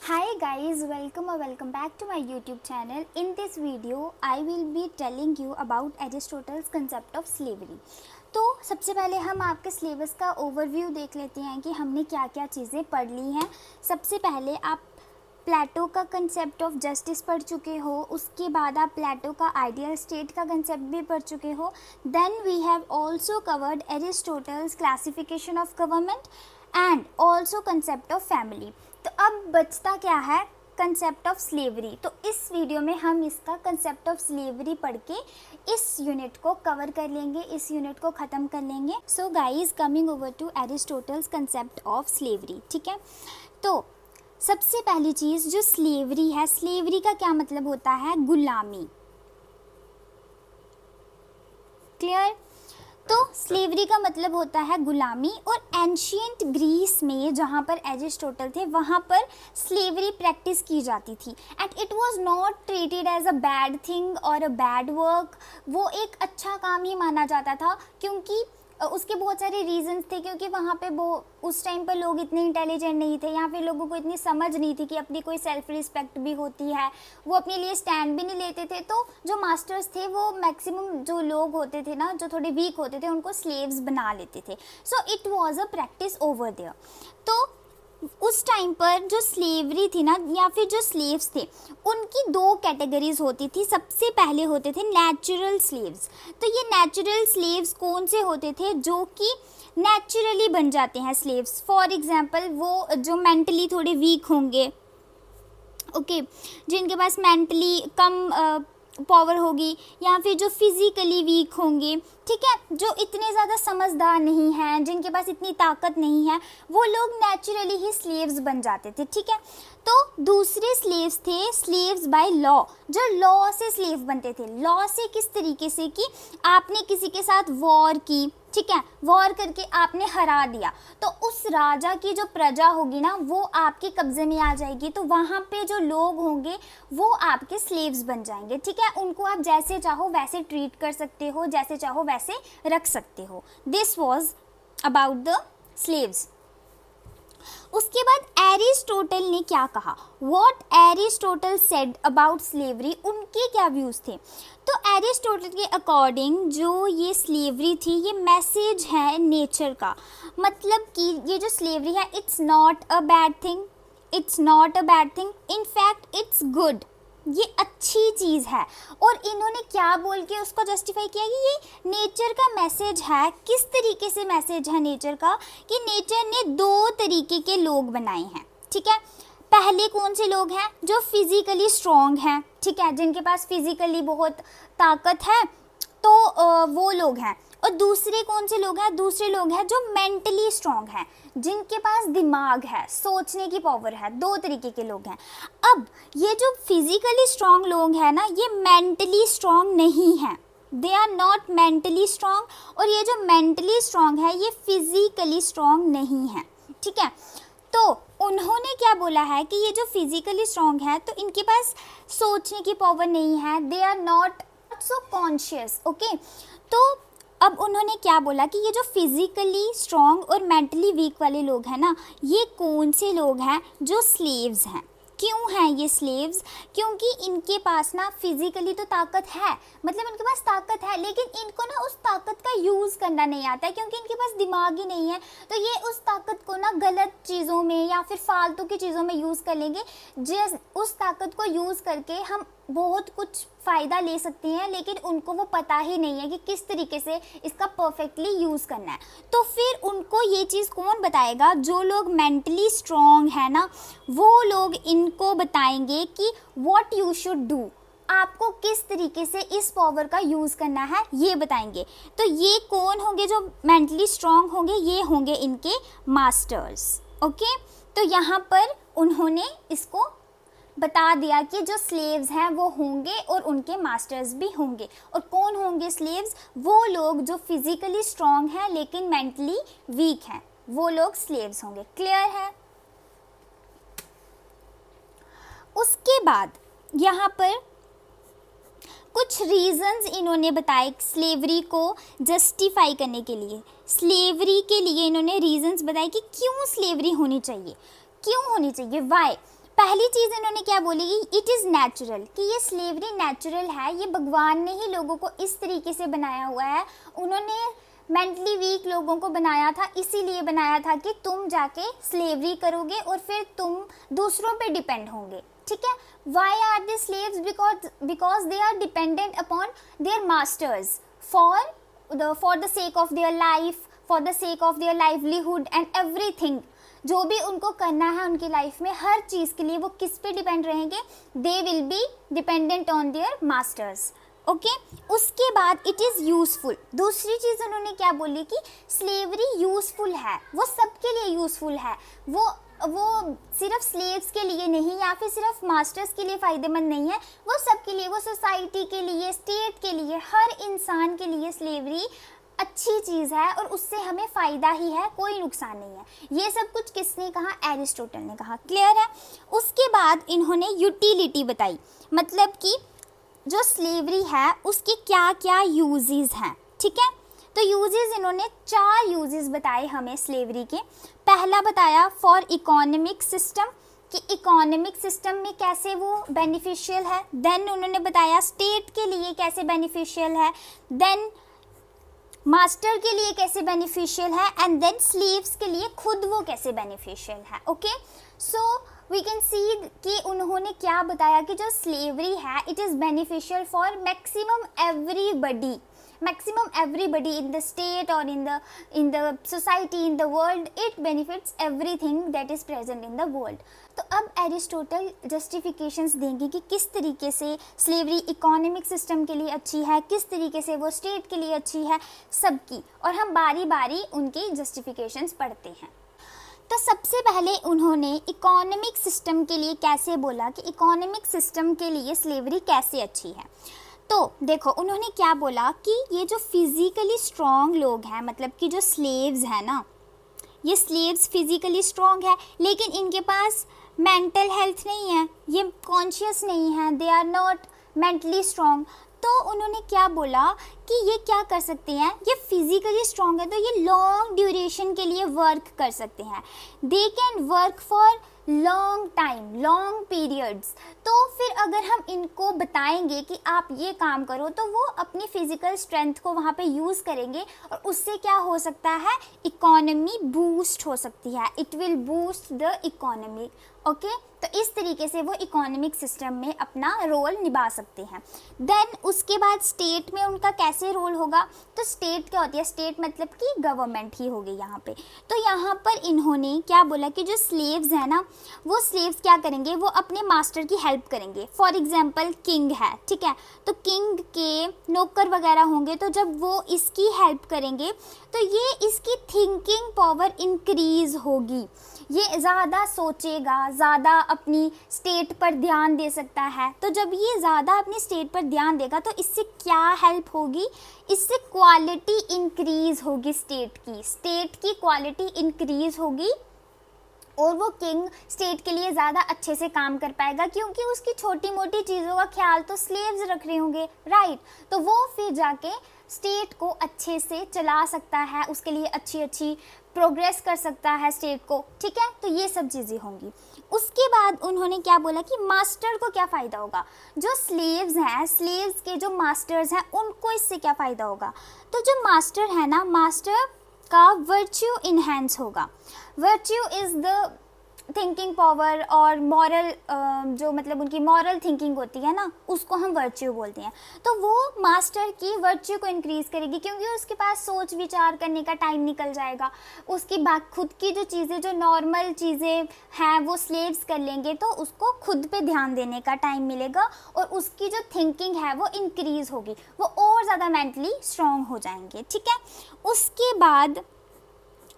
Hi guys, welcome or welcome back to my YouTube channel. In this video, I will be telling you about Aristotle's concept of slavery. तो सबसे पहले हम आपके syllabus का overview देख लेते हैं कि हमने क्या क्या चीज़ें पढ़ ली हैं। सबसे पहले आप प्लेटो का कंसेप्ट ऑफ जस्टिस पढ़ चुके हो, उसके बाद आप प्लेटो का आइडियल स्टेट का कंसेप्ट भी पढ़ चुके हो। Then we have also covered Aristotle's classification of government and also concept of family. तो अब बचता क्या है, कंसेप्ट ऑफ स्लेवरी। तो इस वीडियो में हम इसका कंसेप्ट ऑफ स्लेवरी पढ़ के इस यूनिट को कवर कर लेंगे, इस यूनिट को ख़त्म कर लेंगे। So guys, coming over to Aristotle's concept of slavery. ठीक है, तो सबसे पहली चीज़ जो स्लेवरी है, स्लेवरी का क्या मतलब होता है? गुलामी। क्लियर? तो स्लेवरी का मतलब होता है गुलामी। और एंशियंट ग्रीस में जहाँ पर एरिस्टोटल थे वहाँ पर स्लेवरी प्रैक्टिस की जाती थी and it was not treated as a bad thing और अ बैड वर्क। वो एक अच्छा काम ही माना जाता था, क्योंकि उसके बहुत सारे रीजंस थे। क्योंकि वहाँ पे वो उस टाइम पर लोग इतने इंटेलिजेंट नहीं थे, या फिर लोगों को इतनी समझ नहीं थी कि अपनी कोई सेल्फ रिस्पेक्ट भी होती है, वो अपने लिए स्टैंड भी नहीं लेते थे। तो जो मास्टर्स थे वो मैक्सिमम जो लोग होते थे ना, जो थोड़े वीक होते थे, उनको स्लेव्स बना लेते थे। So it was a practice over there. तो उस टाइम पर जो स्लेवरी थी ना, या फिर जो स्लेव्स थे, उनकी दो कैटेगरीज होती थी। सबसे पहले होते थे नेचुरल स्लेव्स। तो ये नेचुरल स्लेव्स कौन से होते थे? जो कि नेचुरली बन जाते हैं स्लेव्स। फॉर एग्जांपल, वो जो मेंटली थोड़े वीक होंगे, ओके, जिनके पास मेंटली कम पावर होगी, या फिर जो फिज़िकली वीक होंगे, ठीक है, जो इतने ज़्यादा समझदार नहीं हैं, जिनके पास इतनी ताकत नहीं है, वो लोग नेचुरली ही स्लेव्स बन जाते थे। ठीक है, तो दूसरे स्लेव्स थे स्लेव्स बाय लॉ, जो लॉ से स्लेव बनते थे। लॉ से किस तरीके से कि आपने किसी के साथ वॉर की, ठीक है, वॉर करके आपने हरा दिया, तो उस राजा की जो प्रजा होगी ना, वो आपके कब्जे में आ जाएगी। तो वहाँ पे जो लोग होंगे वो आपके स्लेव्स बन जाएंगे। ठीक है, उनको आप जैसे चाहो वैसे ट्रीट कर सकते हो, जैसे चाहो वैसे रख सकते हो। This was about the slaves. उसके बाद एरिस्टोटल ने क्या कहा? What Aristotle said about slavery, उनके क्या व्यूज़ थे? तो एरिस्टोटल के अकॉर्डिंग जो ये स्लेवरी थी, ये मैसेज है नेचर का। मतलब कि ये जो स्लेवरी है, it's not a bad thing, it's not a bad thing, in fact it's good. ये अच्छी चीज़ है। और इन्होंने क्या बोल के उसको जस्टिफाई किया कि ये नेचर का मैसेज है। किस तरीके से मैसेज है नेचर का? कि नेचर ने दो तरीके के लोग बनाए हैं। ठीक है, पहले कौन से लोग हैं? जो फिज़िकली स्ट्रॉन्ग हैं, ठीक है, जिनके पास फिज़िकली बहुत ताकत है, तो वो लोग हैं। और दूसरे कौन से लोग हैं? दूसरे लोग हैं जो मेंटली स्ट्रॉन्ग हैं, जिनके पास दिमाग है, सोचने की पावर है। दो तरीके के लोग हैं। अब ये जो फिजिकली स्ट्रॉन्ग लोग हैं ना, ये मेंटली स्ट्रॉन्ग नहीं हैं, they are not mentally strong. और ये जो मेंटली स्ट्रॉन्ग है, ये फिजिकली स्ट्रॉन्ग नहीं है। ठीक है, तो उन्होंने क्या बोला है कि ये जो फिजिकली स्ट्रॉन्ग है, तो इनके पास सोचने की पावर नहीं है, they are not so conscious. Okay, तो अब उन्होंने क्या बोला कि ये जो फिज़िकली स्ट्रॉन्ग और मेंटली वीक वाले लोग हैं ना, ये कौन से लोग हैं? जो स्लेव्स हैं। क्यों हैं ये स्लेव्स? क्योंकि इनके पास ना फिज़िकली तो ताकत है, मतलब इनके पास ताकत है, लेकिन इनको ना उस ताकत का यूज़ करना नहीं आता है, क्योंकि इनके पास दिमाग ही नहीं है। तो ये उस ताकत को ना गलत चीज़ों में या फिर फालतू की चीज़ों में यूज़ कर लेंगे। जिस उस ताकत को यूज़ करके हम बहुत कुछ फ़ायदा ले सकते हैं, लेकिन उनको वो पता ही नहीं है कि किस तरीके से इसका परफेक्टली यूज़ करना है। तो फिर उनको ये चीज़ कौन बताएगा? जो लोग मेंटली स्ट्रॉन्ग है ना, वो लोग इनको बताएंगे कि व्हाट यू शुड डू, आपको किस तरीके से इस पावर का यूज़ करना है, ये बताएंगे। तो ये कौन होंगे जो मेंटली स्ट्रॉन्ग होंगे? ये होंगे इनके मास्टर्स। ओके, तो यहाँ पर उन्होंने इसको बता दिया कि जो स्लेव्स हैं वो होंगे और उनके मास्टर्स भी होंगे। और कौन होंगे स्लेव्स? वो लोग जो फिजिकली स्ट्रॉन्ग हैं लेकिन मेंटली वीक हैं, वो लोग स्लेव्स होंगे। क्लियर है? उसके बाद यहाँ पर कुछ रीजंस इन्होंने बताए स्लेवरी को जस्टिफाई करने के लिए। स्लेवरी के लिए इन्होंने रीजंस बताए कि क्यों स्लेवरी होनी चाहिए, क्यों होनी चाहिए, वाई। पहली चीज़ इन्होंने क्या बोली कि इट इज़ नेचुरल, कि ये स्लेवरी नेचुरल है, ये भगवान ने ही लोगों को इस तरीके से बनाया हुआ है। उन्होंने मेंटली वीक लोगों को बनाया था, इसीलिए बनाया था कि तुम जाके स्लेवरी करोगे और फिर तुम दूसरों पे डिपेंड होंगे, ठीक है। Why are they slaves? Because they are dependent upon their masters for the sake of their life, for the sake of their livelihood and everything. जो भी उनको करना है उनकी लाइफ में, हर चीज़ के लिए वो किस पे डिपेंड रहेंगे? They will be dependent on their masters, okay. उसके बाद इट इज़ यूज़फुल। दूसरी चीज़ उन्होंने क्या बोली कि स्लेवरी यूज़फुल है, वो सबके लिए यूज़फुल है, वो सिर्फ स्लेव्स के लिए नहीं या फिर सिर्फ मास्टर्स के लिए फ़ायदेमंद नहीं है, वो सबके लिए, वो सोसाइटी के लिए, स्टेट के लिए, हर इंसान के लिए स्लेवरी अच्छी चीज़ है और उससे हमें फ़ायदा ही है, कोई नुकसान नहीं है। ये सब कुछ किसने कहा? एरिस्टोटल ने कहा, क्लियर है। उसके बाद इन्होंने यूटिलिटी बताई, मतलब कि जो स्लेवरी है उसके क्या क्या यूजेस हैं, ठीक है। तो यूजेस इन्होंने 4 यूजेस बताए हमें स्लेवरी के। पहला बताया फॉर इकोनॉमिक सिस्टम, कि इकोनॉमिक सिस्टम में कैसे वो बेनिफिशियल है। देन उन्होंने बताया स्टेट के लिए कैसे बेनिफिशियल है, देन मास्टर के लिए कैसे बेनिफिशियल है, एंड देन स्लीव्स के लिए खुद वो कैसे बेनिफिशियल है, okay. So we can see कि उन्होंने क्या बताया कि जो स्लेवरी है it is beneficial for maximum everybody in the state or in the society, in the world. It benefits everything that is present in the world. तो अब Aristotle justifications देंगे कि किस तरीके से स्लेवरी इकोनॉमिक सिस्टम के लिए अच्छी है, किस तरीके से वो स्टेट के लिए अच्छी है, सबकी, और हम बारी बारी उनकी जस्टिफिकेशंस पढ़ते हैं। तो सबसे पहले उन्होंने इकोनॉमिक सिस्टम के लिए कैसे बोला कि इकोनॉमिक सिस्टम के लिए स्लेवरी कैसे अच्छी है। तो देखो उन्होंने क्या बोला कि ये जो फिज़िकली स्ट्रॉन्ग लोग हैं, मतलब कि जो स्लेव्स हैं ना, ये स्लेव्स फिज़िकली स्ट्रॉन्ग है लेकिन इनके पास मेंटल हेल्थ नहीं है, ये कॉन्शियस नहीं है, they are not mentally strong. तो उन्होंने क्या बोला कि ये क्या कर सकते हैं, ये फिज़िकली स्ट्रॉन्ग है तो ये लॉन्ग ड्यूरेशन के लिए वर्क कर सकते हैं, they can work for long time, long periods. तो फिर अगर हम इनको बताएंगे कि आप ये काम करो तो वो अपनी फिजिकल स्ट्रेंथ को वहाँ पे यूज़ करेंगे और उससे क्या हो सकता है, इकोनॉमी बूस्ट हो सकती है, it will boost the economy, okay. तो इस तरीके से वो इकोनॉमिक सिस्टम में अपना रोल निभा सकते हैं। देन उसके बाद स्टेट में उनका कैसे रोल होगा, तो स्टेट क्या होती है, स्टेट मतलब कि गवर्नमेंट ही होगी यहाँ पे। तो यहाँ पर इन्होंने क्या बोला कि जो स्लेव्स हैं ना, वो स्लेव्स क्या करेंगे, वो अपने मास्टर की हेल्प करेंगे। फॉर एग्जांपल किंग है, ठीक है, तो किंग के नौकर वगैरह होंगे, तो जब वो इसकी हेल्प करेंगे तो ये इसकी थिंकिंग पावर इंक्रीज़ होगी, ये ज़्यादा सोचेगा, ज़्यादा अपनी स्टेट पर ध्यान दे सकता है। तो जब ये ज़्यादा अपनी स्टेट पर ध्यान देगा तो इससे क्या हेल्प होगी, इससे क्वालिटी इंक्रीज़ होगी, स्टेट की क्वालिटी इंक्रीज़ होगी और वो किंग स्टेट के लिए ज़्यादा अच्छे से काम कर पाएगा क्योंकि उसकी छोटी मोटी चीज़ों का ख्याल तो स्लेव्स रख रहे होंगे, राइट। तो वो फिर जाके स्टेट को अच्छे से चला सकता है, उसके लिए अच्छी प्रोग्रेस कर सकता है स्टेट को, ठीक है। तो ये सब चीज़ें होंगी। उसके बाद उन्होंने क्या बोला कि मास्टर को क्या फ़ायदा होगा, जो स्लेव्स हैं, स्लेव्स के जो मास्टर्स हैं उनको इससे क्या फ़ायदा होगा। तो जो मास्टर है ना, मास्टर का वर्च्यू इन्हेंस होगा। Virtue is the thinking power और मॉरल, जो मतलब उनकी मॉरल थिंकिंग होती है ना, उसको हम वर्च्यू बोलते हैं। तो वो मास्टर की वर्च्यू को इंक्रीज़ करेगी क्योंकि उसके पास सोच विचार करने का टाइम निकल जाएगा, उसकी खुद की जो चीज़ें, जो नॉर्मल चीज़ें हैं वो स्लेव्स कर लेंगे तो उसको खुद पे ध्यान देने का टाइम मिलेगा और उसकी जो थिंकिंग है वो इंक्रीज़ होगी, वो और ज़्यादा मेंटली स्ट्रॉन्ग हो जाएंगे, ठीक है। उसके बाद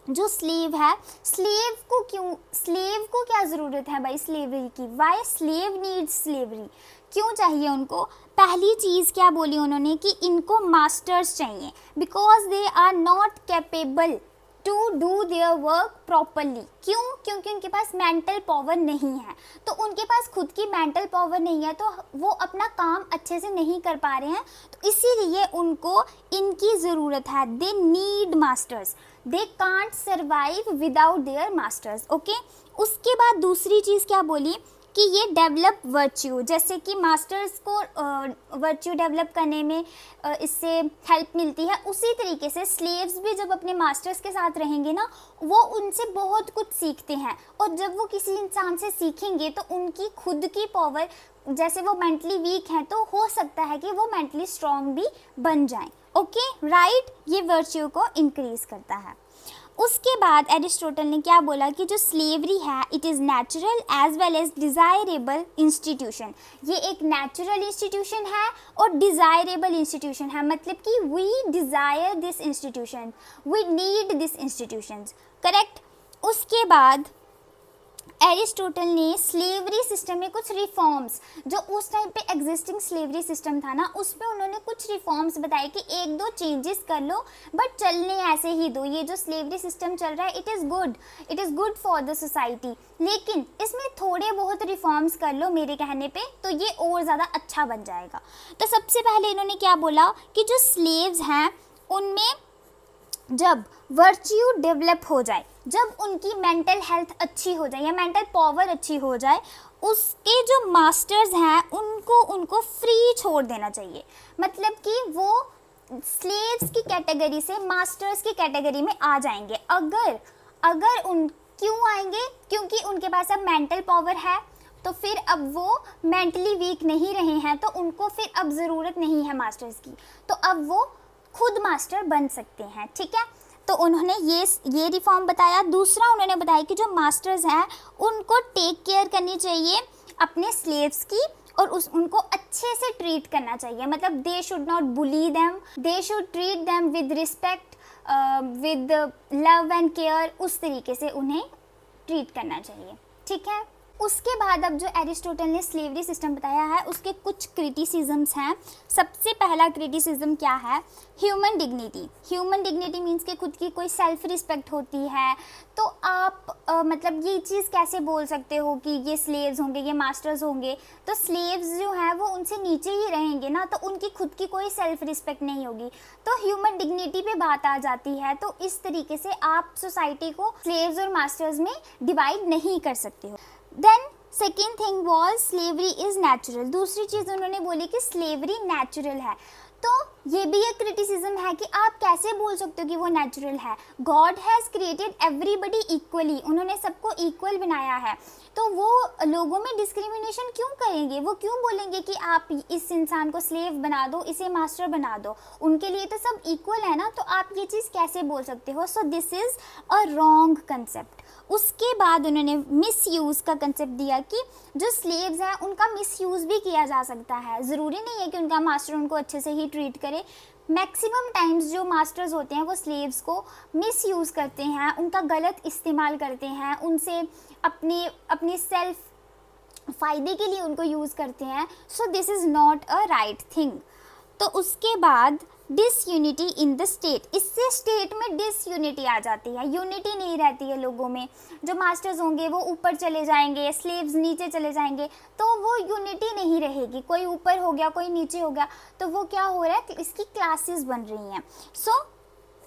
जो स्लेव है, स्लेव को क्या ज़रूरत है भाई स्लेवरी की, वाई स्लेव नीड्स स्लेवरी, क्यों चाहिए उनको। पहली चीज़ क्या बोली उन्होंने कि इनको मास्टर्स चाहिए, because they are not capable to do their work properly. क्यों? क्योंकि उनके पास मेंटल पावर नहीं है, तो उनके पास खुद की मेंटल पावर नहीं है तो वो अपना काम अच्छे से नहीं कर पा रहे हैं, तो इसीलिए उनको इनकी ज़रूरत है, they need masters, they can't survive without their masters, okay. उसके बाद दूसरी चीज़ क्या बोली कि ये डेवलप वर्च्यू, जैसे कि मास्टर्स को वर्च्यू डेवलप करने में इससे हेल्प मिलती है, उसी तरीके से स्लेव्स भी जब अपने मास्टर्स के साथ रहेंगे ना, वो उनसे बहुत कुछ सीखते हैं, और जब वो किसी इंसान से सीखेंगे तो उनकी खुद की पावर, जैसे वो मेंटली वीक हैं तो हो सकता है कि वो मेंटली स्ट्रॉन्ग भी बन जाएं। ओके राइट, ये वर्च्यू को इंक्रीज करता है। उसके बाद एरिस्टोटल ने क्या बोला कि जो स्लेवरी है it is natural as well as desirable institution. ये एक नेचुरल इंस्टीट्यूशन है और डिज़ायरेबल इंस्टीट्यूशन है, मतलब कि we desire this institution, we need this institutions, correct. उसके बाद एरिस्टोटल ने स्लेवरी सिस्टम में कुछ रिफॉर्म्स, जो उस टाइम पे एग्जिस्टिंग स्लेवरी सिस्टम था ना, उसमें उन्होंने कुछ रिफॉर्म्स बताए कि एक दो चेंजेस कर लो बट चलने ऐसे ही दो, ये जो स्लेवरी सिस्टम चल रहा है it is good for the society, लेकिन इसमें थोड़े बहुत रिफॉर्म्स कर लो मेरे कहने पे तो ये और ज़्यादा अच्छा बन जाएगा। तो सबसे पहले इन्होंने क्या बोला कि जो स्लेव्स हैं उनमें जब वर्च्यू डेवलप हो जाए, जब उनकी मेंटल हेल्थ अच्छी हो जाए या मेंटल पावर अच्छी हो जाए, उसके जो मास्टर्स हैं उनको फ्री छोड़ देना चाहिए, मतलब कि वो स्लेव्स की कैटेगरी से मास्टर्स की कैटेगरी में आ जाएंगे। अगर उन क्यों आएंगे, क्योंकि उनके पास अब मेंटल पावर है, तो फिर अब वो मेंटली वीक नहीं रहे हैं, तो उनको फिर अब ज़रूरत नहीं है मास्टर्स की, तो अब वो खुद मास्टर बन सकते हैं, ठीक है। तो उन्होंने ये रिफॉर्म बताया। दूसरा उन्होंने बताया कि जो मास्टर्स हैं उनको टेक केयर करनी चाहिए अपने स्लेव्स की, और उनको अच्छे से ट्रीट करना चाहिए, मतलब they should not bully them, they should treat them with respect, with love and care, उस तरीके से उन्हें ट्रीट करना चाहिए, ठीक है। उसके बाद अब जो एरिस्टोटल ने स्लेवरी सिस्टम बताया है उसके कुछ क्रिटिसिज्म्स हैं। सबसे पहला क्रिटिसिज्म क्या है, human dignity. Human dignity means कि खुद की कोई सेल्फ रिस्पेक्ट होती है, तो आप मतलब ये चीज़ कैसे बोल सकते हो कि ये स्लेव्स होंगे, ये मास्टर्स होंगे, तो स्लेव्स जो हैं वो उनसे नीचे ही रहेंगे ना, तो उनकी खुद की कोई सेल्फ रिस्पेक्ट नहीं होगी, तो ह्यूमन डिग्निटी पे बात आ जाती है। तो इस तरीके से आप सोसाइटी को स्लेव्स और मास्टर्स में डिवाइड नहीं कर सकते हो। Then second thing was slavery is natural. दूसरी चीज़ उन्होंने बोली कि स्लेवरी नेचुरल है, तो ये भी एक क्रिटिसिज्म है कि आप कैसे बोल सकते हो कि वो नेचुरल है। God has created everybody equally, उन्होंने सबको इक्वल बनाया है, तो वो लोगों में डिस्क्रिमिनेशन क्यों करेंगे, वो क्यों बोलेंगे कि आप इस इंसान को स्लेव बना दो, इसे मास्टर बना दो, उनके लिए तो सब इक्वल है ना, तो आप ये चीज़ कैसे बोल सकते हो। So this is a wrong concept. उसके बाद उन्होंने मिसयूज़ का कंसेप्ट दिया कि जो स्लेव्स हैं उनका मिसयूज़ भी किया जा सकता है, ज़रूरी नहीं है कि उनका मास्टर उनको अच्छे से ही ट्रीट करे। मैक्सिमम टाइम्स जो मास्टर्स होते हैं वो स्लेव्स को मिसयूज़ करते हैं, उनका गलत इस्तेमाल करते हैं, उनसे अपनी सेल्फ फ़ायदे के लिए उनको यूज़ करते हैं। So this is not a right thing. तो उसके बाद डिसयूनिटी इन द स्टेट, इससे स्टेट में डिसयूनिटी आ जाती है, यूनिटी नहीं रहती है लोगों में। जो मास्टर्स होंगे वो ऊपर चले जाएंगे, स्लेव्स नीचे चले जाएंगे, तो वो यूनिटी नहीं रहेगी, कोई ऊपर हो गया कोई नीचे हो गया, तो वो क्या हो रहा है, इसकी क्लासेस बन रही हैं। So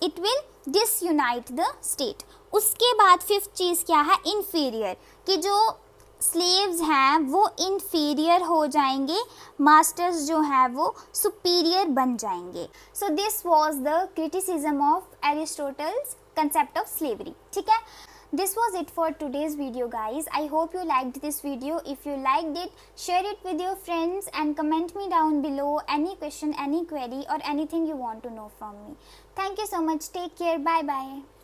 it will disunite the state. उसके बाद फिफ्थ चीज़ क्या है, इन्फीरियर, कि जो स्लेव्स हैं वो इन्फीरियर हो जाएंगे, मास्टर्स जो हैं वो सुपीरियर बन जाएंगे। So this was the criticism of Aristotle's concept of slavery, ठीक है। This was it for today's video guys. I hope you liked this video. If you liked it, share it with your friends and comment me down below any question, any query or anything you want to know from me. Thank you so much. Take care. Bye bye.